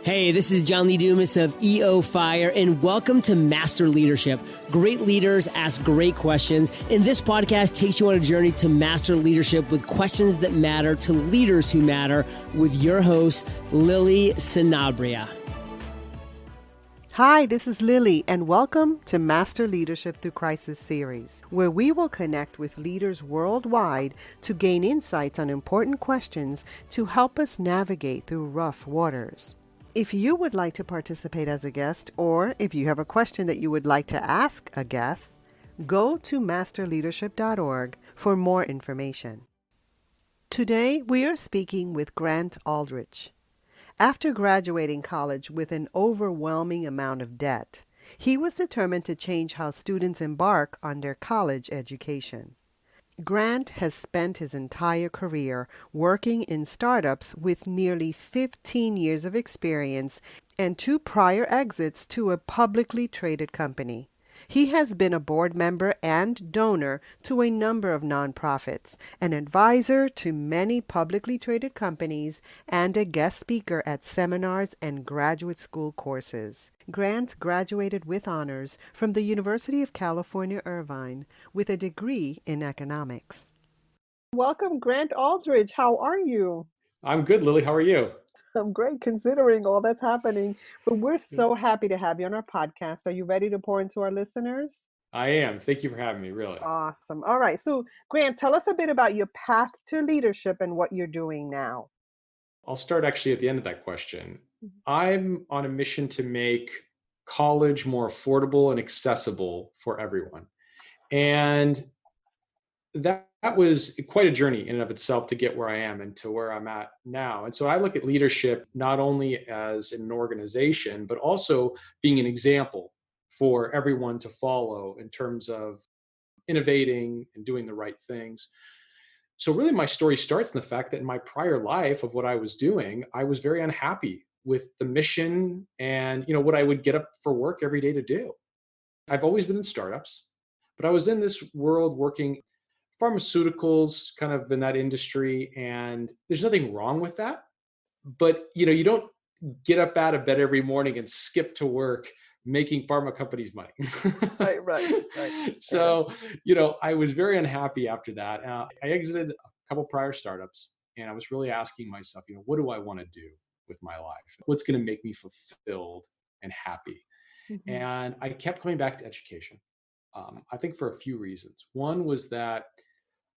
Hey, this is John Lee Dumas of EO Fire, and welcome to Master Leadership. Great leaders ask great questions, and this podcast takes you on a journey to master leadership with questions that matter to leaders who matter with your host, Lily Sanabria. Hi, this is Lily, and welcome to Master Leadership Through Crisis series, where we will connect with leaders worldwide to gain insights on important questions to help us navigate through rough waters. If you would like to participate as a guest, or if you have a question that you would like to ask a guest, go to masterleadership.org for more information. Today, we are speaking with Grant Aldrich. After graduating college with an overwhelming amount of debt, he was determined to change how students embark on their college education. Grant has spent his entire career working in startups with nearly 15 years of experience and 2 prior exits to a publicly traded company. He has been a board member and donor to a number of nonprofits, an advisor to many publicly traded companies, and a guest speaker at seminars and graduate school courses. Grant graduated with honors from the University of California, Irvine, with a degree in economics. Welcome, Grant Aldrich. How are you? I'm good, Lily. How are you? I'm great considering all that's happening, but we're so happy to have you on our podcast. Are you ready to pour into our listeners? I am. Thank you for having me, really. Awesome. All right. So, Grant, tell us a bit about your path to leadership and what you're doing now. I'll start actually at the end of that question. I'm on a mission to make college more affordable and accessible for everyone. And that was quite a journey in and of itself to get where I am and to where I'm at now. And so I look at leadership not only as an organization, but also being an example for everyone to follow in terms of innovating and doing the right things. So really my story starts in the fact that in my prior life of what I was doing, I was very unhappy with the mission and what I would get up for work every day to do. I've always been in startups, but I was in this world working pharmaceuticals, kind of in that industry, and there's nothing wrong with that. But you don't get up out of bed every morning and skip to work making pharma companies money. Right. So, I was very unhappy after that. I exited a couple prior startups, and I was really asking myself, what do I want to do with my life? What's going to make me fulfilled and happy? Mm-hmm. And I kept coming back to education. I think for a few reasons. One was that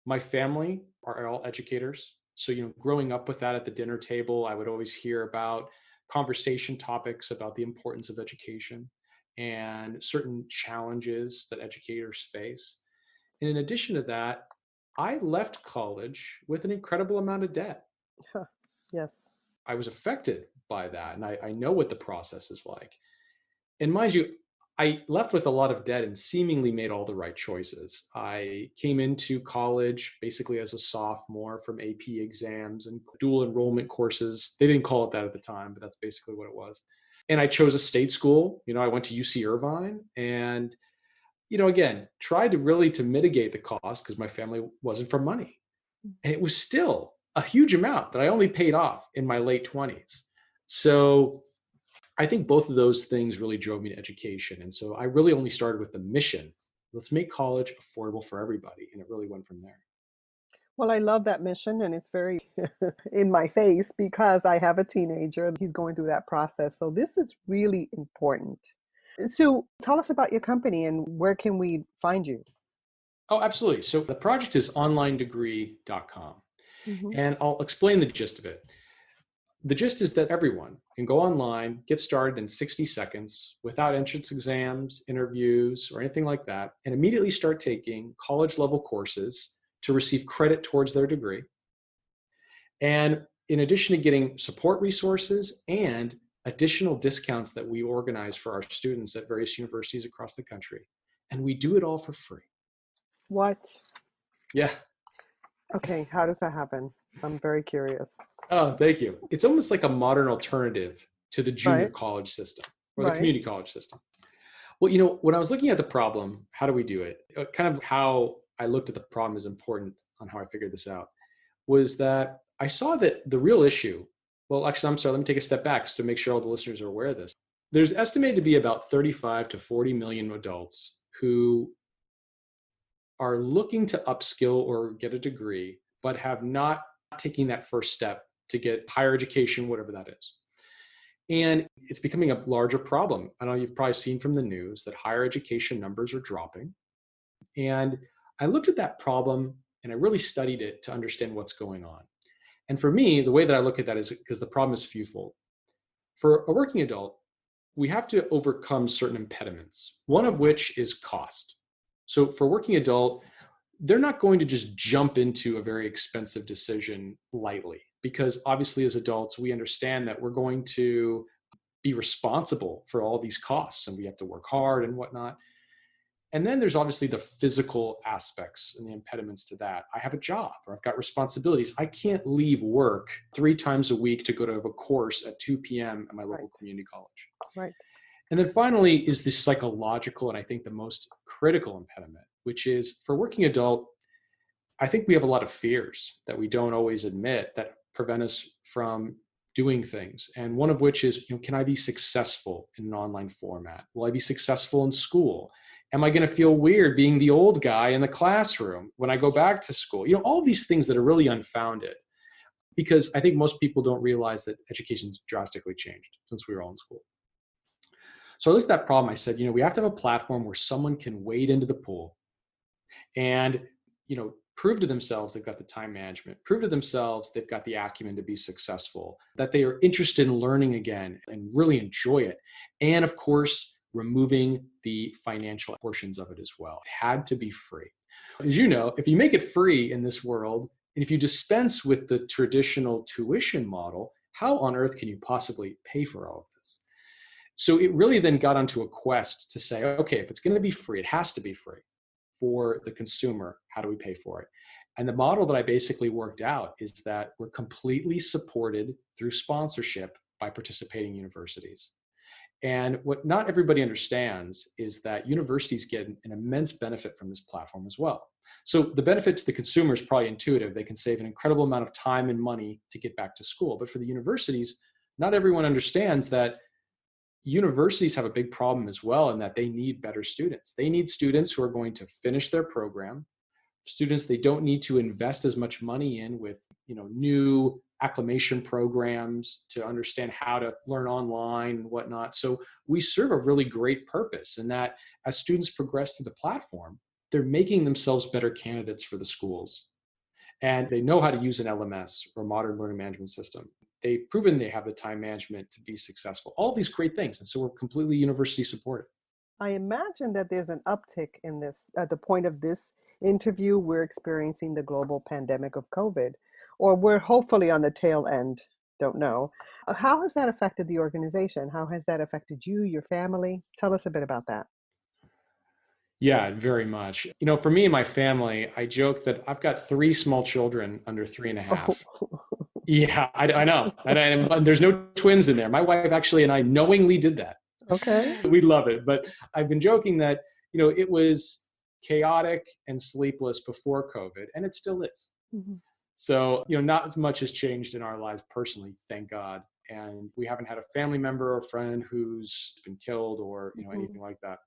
my family are all educators. So, growing up with that at the dinner table, I would always hear about conversation topics about the importance of education and certain challenges that educators face. And in addition to that, I left college with an incredible amount of debt. Yes. I was affected by that, and I know what the process is like. And mind you, I left with a lot of debt and seemingly made all the right choices. I came into college basically as a sophomore from AP exams and dual enrollment courses. They didn't call it that at the time, but that's basically what it was. And I chose a state school. I went to UC Irvine and, again, tried to mitigate the cost because my family wasn't from money. And it was still a huge amount that I only paid off in my late 20s. So I think both of those things really drove me to education. And so I really only started with the mission. Let's make college affordable for everybody. And it really went from there. Well, I love that mission, and it's very in my face because I have a teenager and he's going through that process. So this is really important. So tell us about your company and where can we find you? Oh, absolutely. So the project is onlinedegree.com. Mm-hmm. And I'll explain the gist of it. The gist is that everyone can go online, get started in 60 seconds without entrance exams, interviews, or anything like that, and immediately start taking college-level courses to receive credit towards their degree. And in addition to getting support resources and additional discounts that we organize for our students at various universities across the country. And we do it all for free. What? Yeah. Okay, how does that happen? I'm very curious. Oh, thank you. It's almost like a modern alternative to the junior college system or the community college system. Well, when I was looking at the problem, how do we do it? Kind of how I looked at the problem is important on how I figured this out, was that I saw that the real issue Well, actually, I'm sorry, let me take a step back to make sure all the listeners are aware of this. There's estimated to be about 35 to 40 million adults who are looking to upskill or get a degree, but have not taken that first step to get higher education, whatever that is. And it's becoming a larger problem. I know you've probably seen from the news that higher education numbers are dropping. And I looked at that problem and I really studied it to understand what's going on. And for me, the way that I look at that is because the problem is fewfold. For a working adult, we have to overcome certain impediments, one of which is cost. So for a working adult, they're not going to just jump into a very expensive decision lightly, because obviously as adults, we understand that we're going to be responsible for all these costs and we have to work hard and whatnot. And then there's obviously the physical aspects and the impediments to that. I have a job or I've got responsibilities. I can't leave work 3 times a week to go to a course at 2 p.m. at my local community college. Right. And then finally is the psychological, and I think the most critical impediment, which is for working adult, I think we have a lot of fears that we don't always admit that prevent us from doing things. And one of which is, can I be successful in an online format? Will I be successful in school? Am I going to feel weird being the old guy in the classroom when I go back to school? All these things that are really unfounded, because I think most people don't realize that education's drastically changed since we were all in school. So I looked at that problem. I said, we have to have a platform where someone can wade into the pool and, prove to themselves they've got the time management, prove to themselves they've got the acumen to be successful, that they are interested in learning again and really enjoy it. And of course, removing the financial portions of it as well. It had to be free. As you know, if you make it free in this world, and if you dispense with the traditional tuition model, how on earth can you possibly pay for all of this? So it really then got onto a quest to say, okay, if it's going to be free, it has to be free for the consumer. How do we pay for it? And the model that I basically worked out is that we're completely supported through sponsorship by participating universities. And what not everybody understands is that universities get an immense benefit from this platform as well. So the benefit to the consumer is probably intuitive. They can save an incredible amount of time and money to get back to school. But for the universities, not everyone understands that universities have a big problem as well, in that they need better students. They need students who are going to finish their program, students they don't need to invest as much money in with new acclimation programs to understand how to learn online and whatnot. So we serve a really great purpose in that as students progress through the platform, they're making themselves better candidates for the schools. And they know how to use an LMS or modern learning management system. They've proven they have the time management to be successful. All these great things. And so we're completely university supported. I imagine that there's an uptick in this. At the point of this interview, we're experiencing the global pandemic of COVID, or we're hopefully on the tail end. Don't know. How has that affected the organization? How has that affected you, your family? Tell us a bit about that. Yeah, very much. For me and my family, I joke that I've got 3 small children under 3.5. Oh. Yeah, I know. And there's no twins in there. My wife actually and I knowingly did that. Okay. We love it. But I've been joking that, it was chaotic and sleepless before COVID, and it still is. Mm-hmm. So, not as much has changed in our lives personally, thank God. And we haven't had a family member or friend who's been killed or, anything like that.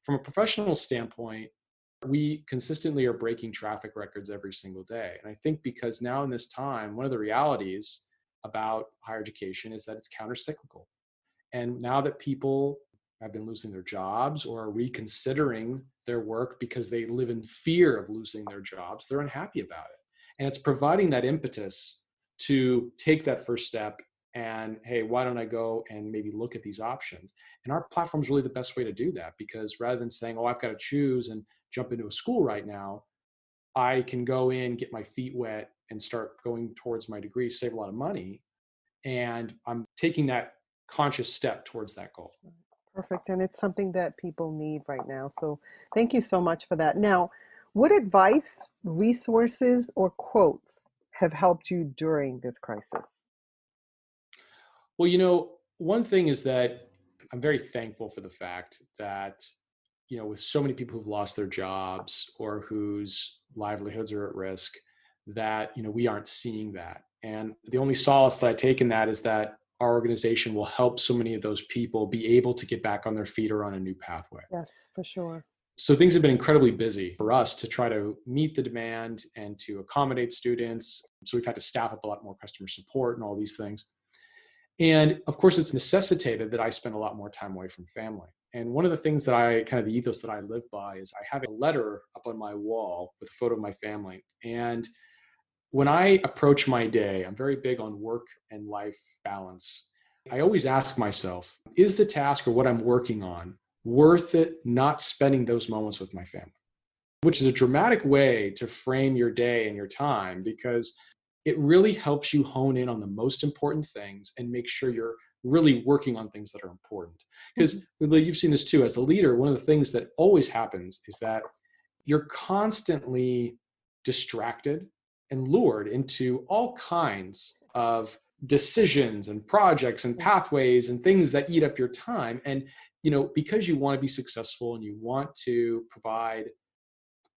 From a professional standpoint, we consistently are breaking traffic records every single day. And I think because now in this time, one of the realities about higher education is that it's countercyclical. And now that people have been losing their jobs or are reconsidering their work because they live in fear of losing their jobs, they're unhappy about it. And it's providing that impetus to take that first step and, hey, why don't I go and maybe look at these options? And our platform is really the best way to do that, because rather than saying, I've got to choose and jump into a school right now, I can go in, get my feet wet and start going towards my degree, save a lot of money. And I'm taking that conscious step towards that goal. Perfect. And it's something that people need right now. So thank you so much for that. Now, what advice, resources, or quotes have helped you during this crisis? Well, one thing is that I'm very thankful for the fact that, with so many people who've lost their jobs or whose livelihoods are at risk, that, we aren't seeing that. And the only solace that I take in that is that our organization will help so many of those people be able to get back on their feet or on a new pathway. Yes, for sure. So things have been incredibly busy for us to try to meet the demand and to accommodate students. So we've had to staff up a lot more customer support and all these things. And of course, it's necessitated that I spend a lot more time away from family. And one of the things that the ethos that I live by is I have a letter up on my wall with a photo of my family. And when I approach my day, I'm very big on work and life balance. I always ask myself, is the task or what I'm working on worth it not spending those moments with my family? Which is a dramatic way to frame your day and your time, because it really helps you hone in on the most important things and make sure you're really working on things that are important. Because you've seen this too, as a leader, one of the things that always happens is that you're constantly distracted and lured into all kinds of decisions and projects and pathways and things that eat up your time. And, because you want to be successful and you want to provide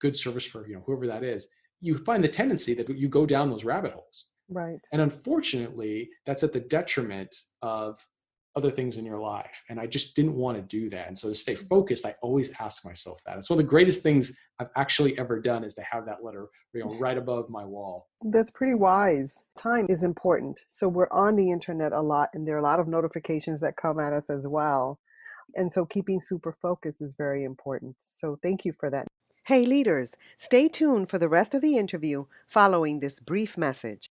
good service for, whoever that is, you find the tendency that you go down those rabbit holes. Right. And unfortunately, that's at the detriment of other things in your life. And I just didn't want to do that. And so to stay focused, I always ask myself that. It's one of the greatest things I've actually ever done, is to have that letter, right above my wall. That's pretty wise. Time is important. So we're on the internet a lot, and there are a lot of notifications that come at us as well. And so keeping super focused is very important. So thank you for that. Hey, leaders, stay tuned for the rest of the interview following this brief message.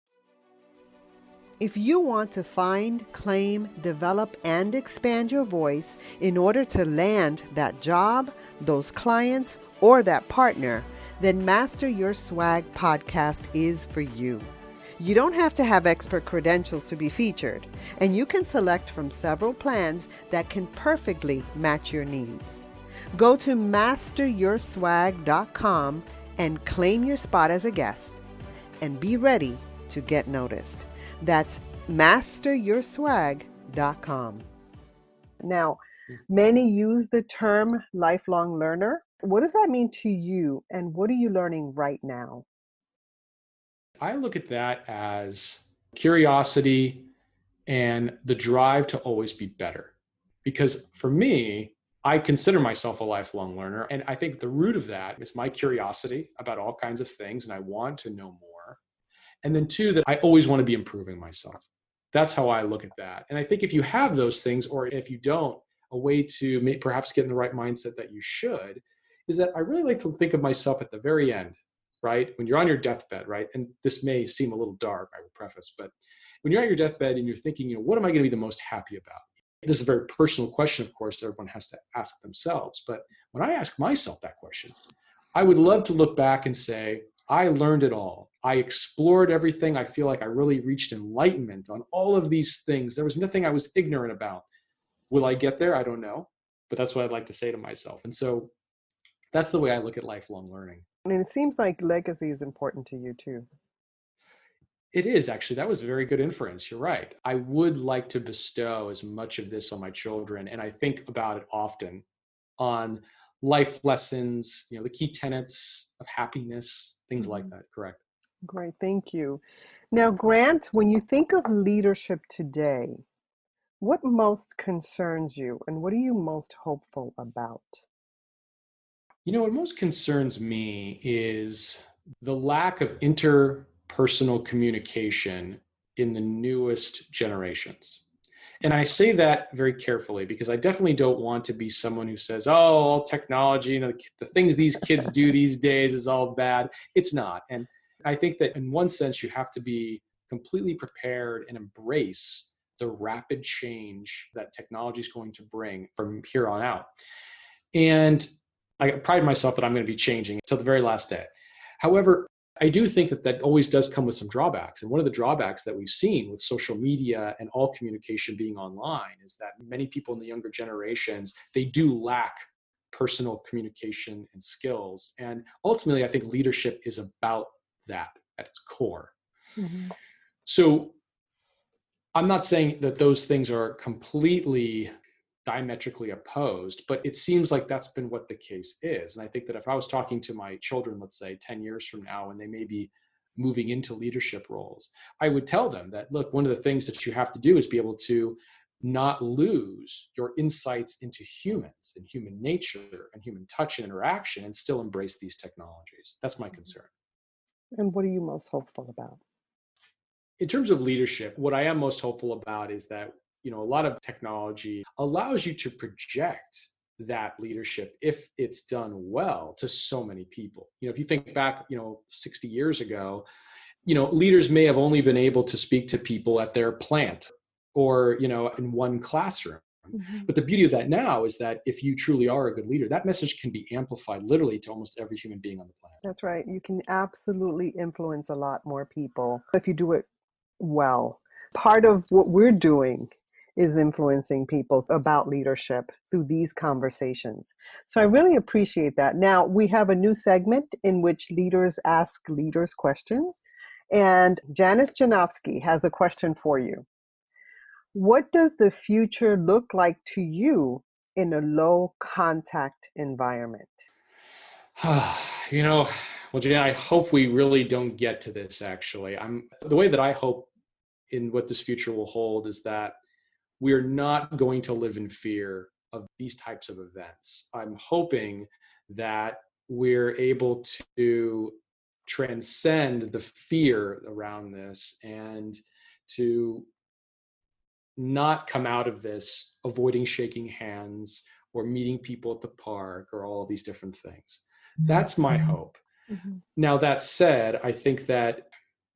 If you want to find, claim, develop, and expand your voice in order to land that job, those clients, or that partner, then Master Your Swag podcast is for you. You don't have to have expert credentials to be featured, and you can select from several plans that can perfectly match your needs. Go to masteryourswag.com and claim your spot as a guest, and be ready to get noticed. That's masteryourswag.com. Now, many use the term lifelong learner. What does that mean to you, and what are you learning right now? I look at that as curiosity and the drive to always be better. Because for me, I consider myself a lifelong learner. And I think the root of that is my curiosity about all kinds of things, and I want to know more. And then two, that I always want to be improving myself. That's how I look at that. And I think if you have those things, or if you don't, a way to perhaps get in the right mindset that you should, is that I really like to think of myself at the very end, right? When you're on your deathbed, right? And this may seem a little dark, I will preface, but when you're on your deathbed and you're thinking, what am I going to be the most happy about? This is a very personal question, of course, that everyone has to ask themselves. But when I ask myself that question, I would love to look back and say, I learned it all. I explored everything. I feel like I really reached enlightenment on all of these things. There was nothing I was ignorant about. Will I get there? I don't know. But that's what I'd like to say to myself. And so that's the way I look at lifelong learning. And it seems like legacy is important to you too. It is, actually. That was a very good inference. You're right. I would like to bestow as much of this on my children. And I think about it often on life lessons, the key tenets of happiness, things like that. Correct. Great. Thank you. Now, Grant, when you think of leadership today, what most concerns you, and what are you most hopeful about? What most concerns me is the lack of interpersonal communication in the newest generations. And I say that very carefully, because I definitely don't want to be someone who says, oh, all technology, the things these kids do these days is all bad. It's not. And I think that in one sense, you have to be completely prepared and embrace the rapid change that technology is going to bring from here on out. And I pride myself that I'm going to be changing till the very last day. However, I do think that always does come with some drawbacks. And one of the drawbacks that we've seen with social media and all communication being online is that many people in the younger generations, they do lack personal communication and skills. And ultimately, I think leadership is about that at its core. Mm-hmm. So I'm not saying that those things are completely diametrically opposed, but it seems like that's been what the case is. And I think that if I was talking to my children, let's say 10 years from now, and they may be moving into leadership roles, I would tell them that, look, one of the things that you have to do is be able to not lose your insights into humans and human nature and human touch and interaction and still embrace these technologies. That's my concern. And what are you most hopeful about? In terms of leadership, what I am most hopeful about is that, a lot of technology allows you to project that leadership, if it's done well, to so many people. If you think back, 60 years ago, leaders may have only been able to speak to people at their plant or, in one classroom. Mm-hmm. But the beauty of that now is that if you truly are a good leader, that message can be amplified literally to almost every human being on the planet. That's right. You can absolutely influence a lot more people if you do it well. Part of what we're doing is influencing people about leadership through these conversations. So I really appreciate that. Now, we have a new segment in which leaders ask leaders questions. And Janice Janowski has a question for you. What does the future look like to you in a low contact environment? Well, Jane, I hope we really don't get to this, actually. The way that I hope in what this future will hold is that we're not going to live in fear of these types of events. I'm hoping that we're able to transcend the fear around this and to not come out of this avoiding shaking hands or meeting people at the park or all of these different things. That's my hope. Mm-hmm. Now, that said, I think that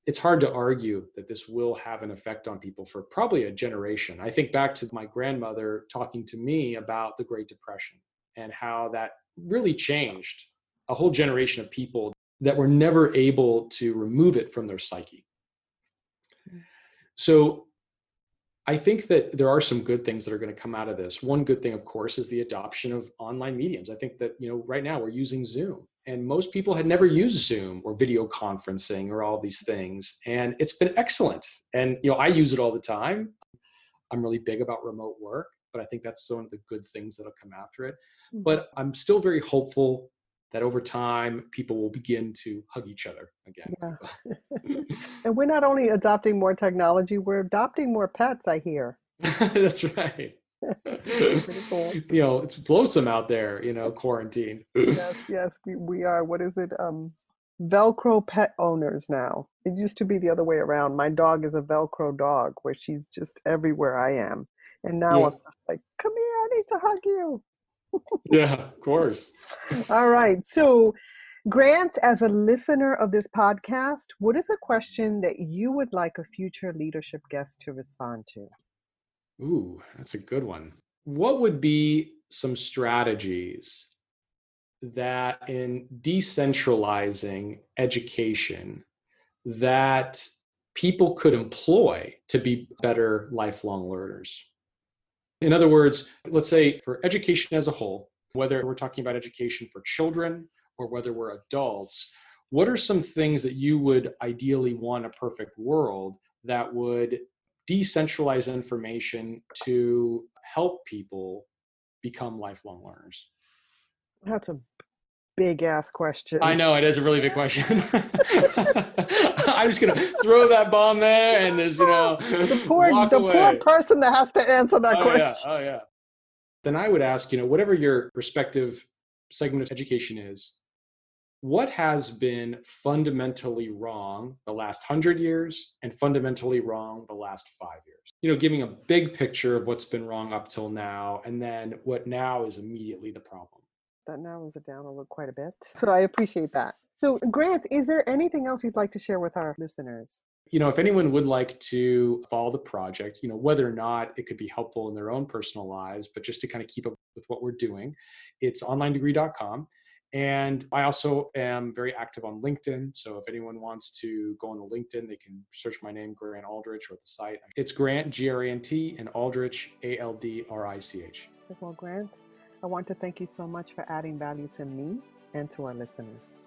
it's hard to argue that this will have an effect on people for probably a generation. I think back to my grandmother talking to me about the Great Depression and how that really changed a whole generation of people that were never able to remove it from their psyche. So I think that there are some good things that are going to come out of this. One good thing, of course, is the adoption of online mediums. I think that, right now we're using Zoom, and most people had never used Zoom or video conferencing or all these things. And it's been excellent. And, I use it all the time. I'm really big about remote work, but I think that's one of the good things that'll come after it. Mm-hmm. But I'm still very hopeful that over time, people will begin to hug each other again. Yeah. And we're not only adopting more technology, we're adopting more pets, I hear. That's right. Pretty cool. It's lonesome out there, quarantine. Yes, we are. What is it? Velcro pet owners now. It used to be the other way around. My dog is a Velcro dog where she's just everywhere I am. And now I'm just like, come here, I need to hug you. Yeah, of course. All right. So, Grant, as a listener of this podcast, what is a question that you would like a future leadership guest to respond to? Ooh, that's a good one. What would be some strategies that in decentralizing education that people could employ to be better lifelong learners? In other words, let's say for education as a whole, whether we're talking about education for children or whether we're adults, what are some things that you would ideally want a perfect world that would decentralize information to help people become lifelong learners? That's a big ass question. I know, it is a really big question. I'm just gonna throw that bomb there and there's the poor person that has to answer that question. Oh yeah. Then I would ask, whatever your respective segment of education is, what has been fundamentally wrong the last 100 years and fundamentally wrong the last 5 years? Giving a big picture of what's been wrong up till now, and then what now is immediately the problem. That narrows it down quite a bit. So I appreciate that. So Grant, is there anything else you'd like to share with our listeners? If anyone would like to follow the project, whether or not it could be helpful in their own personal lives, but just to kind of keep up with what we're doing, it's onlinedegree.com. And I also am very active on LinkedIn. So if anyone wants to go on LinkedIn, they can search my name, Grant Aldrich, or at the site. It's Grant, Grant, and Aldrich, Aldrich. Well, Grant, I want to thank you so much for adding value to me and to our listeners.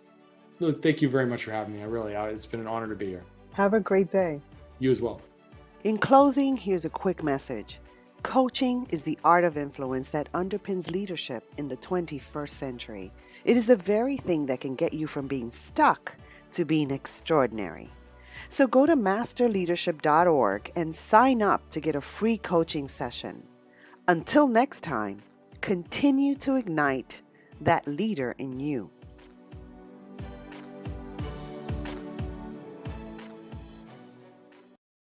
Look, thank you very much for having me. It's been an honor to be here. Have a great day. You as well. In closing, here's a quick message. Coaching is the art of influence that underpins leadership in the 21st century. It is the very thing that can get you from being stuck to being extraordinary. So go to masterleadership.org and sign up to get a free coaching session. Until next time, continue to ignite that leader in you.